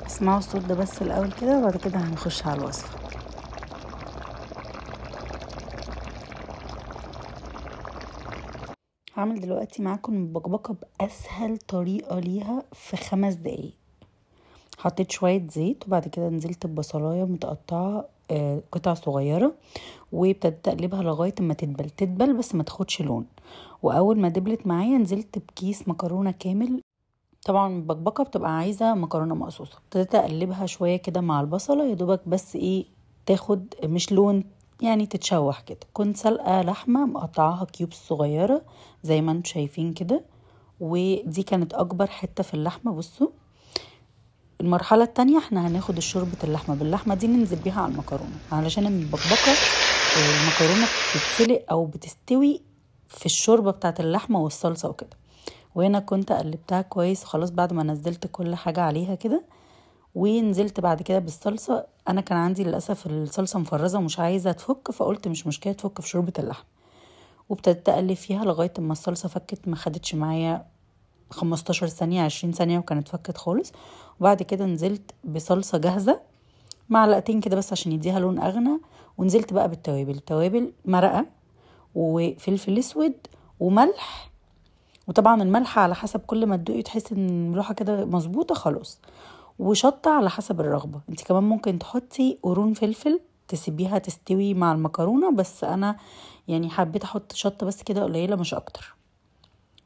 اسمعوا الصوت ده بس الاول كده وبعد كده هنخش على الوصفه. هعمل دلوقتي معاكم بقبقه باسهل طريقه ليها في 5 دقايق. حطيت شويه زيت وبعد كده نزلت ببصلايه متقطعه قطع صغيره، وابتديت اقلبها لغايه ما تدبل بس ما تاخدش لون. واول ما دبلت معايا نزلت بكيس مكرونه كامل. طبعا البقبقه بتبقى عايزه مكرونه مقصوصه. ابتديت اقلبها شويه كده مع البصله يا دوبك بس تاخد مش لون، يعني تتشوح كده. كنت سلقه لحمه مقطعاها كيوبس صغيره زي ما انتم شايفين كده، ودي كانت اكبر حته في اللحمه. بصوا المرحله التانية احنا هناخد شوربه اللحمه باللحمه دي ننزل بيها على المكرونه، علشان البقبقه المكرونه بتتسلق او بتستوي في الشوربه بتاعه اللحمه والصلصه وكده. وهنا كنت قلبتها كويس خلاص بعد ما نزلت كل حاجة عليها كده، ونزلت بعد كده بالصلصة. انا كان عندي للأسف الصلصة مفرزة ومش عايزة تفك، فقلت مش مشكلة تفك في شوربة اللحم. وابتدت اقلب فيها لغاية ما الصلصة فكت، ما خدتش معايا 15 ثانية 20 ثانية وكانت فكت خالص. وبعد كده نزلت بصلصة جاهزة معلقتين كده بس عشان يديها لون اغنى. ونزلت بقى بالتوابل مرقة وفلفل اسود وملح. وطبعا الملح على حسب، كل ما تدوقي تحسي ان الملوحه كده مظبوطه خلاص. وشطه على حسب الرغبه، انت كمان ممكن تحطي قرون فلفل تسيبيها تستوي مع المكرونه، بس انا يعني حبيت احط شطه بس كده قليله مش اكتر.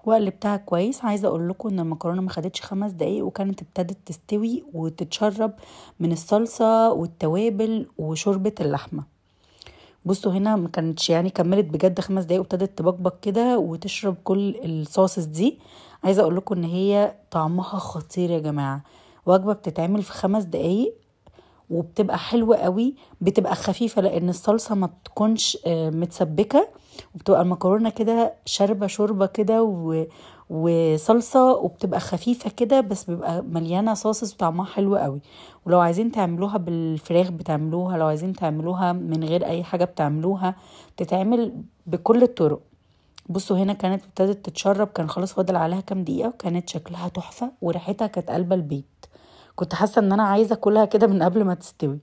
وقلبتها كويس. عايزه اقول لكم ان المكرونه ما خدتش 5 دقايق وكانت ابتدت تستوي وتتشرب من الصلصه والتوابل وشوربه اللحمه. بصوا هنا ما كانتش يعني كملت بجد 5 دقايق وابتدت تبقبق كده وتشرب كل الصوصز دي. عايزه اقول لكم ان هي طعمها خطير يا جماعه. وجبه بتتعمل في 5 دقايق وبتبقى حلوه قوي، بتبقى خفيفه لان الصلصه ما بتكونش متسبكه، وبتبقى المكرونه كده شاربه شوربه كده وصلصه، وبتبقى خفيفه كده بس بيبقى مليانه صوصز وطعمها حلو قوي. ولو عايزين تعملوها بالفراخ بتعملوها، لو عايزين تعملوها من غير اي حاجه بتعملوها، تتعمل بكل الطرق. بصوا هنا كانت ابتدت تتشرب، كان خلاص فاضل عليها كام دقيقه وكانت شكلها تحفه وريحتها كانت قلبه البيت. كنت حاسه ان انا عايزه اكلها كده من قبل ما تستوي.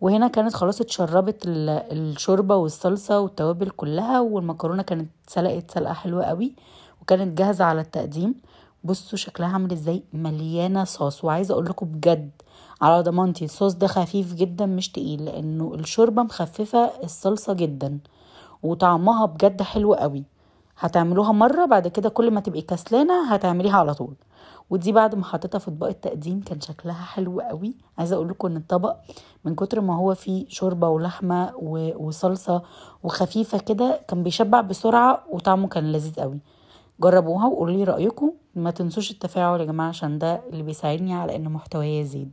وهنا كانت خلاص اتشربت الشوربه والصلصه والتوابل كلها، والمكرونه كانت سلقت سلقه حلوه قوي وكانت جاهزه على التقديم. بصوا شكلها عامل ازاي، مليانه صوص. وعايزه اقول لكم بجد على ضمانتي الصوص ده خفيف جدا مش تقيل، لانه الشوربه مخففه الصلصه جدا وطعمها بجد حلو قوي. هتعملوها مرة بعد كده كل ما تبقي كسلانة هتعمليها على طول. ودي بعد ما حطيتها في اطباق التقديم كان شكلها حلو قوي. عايزة اقول لكم ان الطبق من كتر ما هو فيه شوربة ولحمة وصلصة وخفيفة كده كان بيشبع بسرعة وطعمه كان لذيذ قوي. جربوها وقولوا لي رأيكم. ما تنسوش التفاعل يا جماعة عشان ده اللي بيساعدني على ان محتواي يزيد.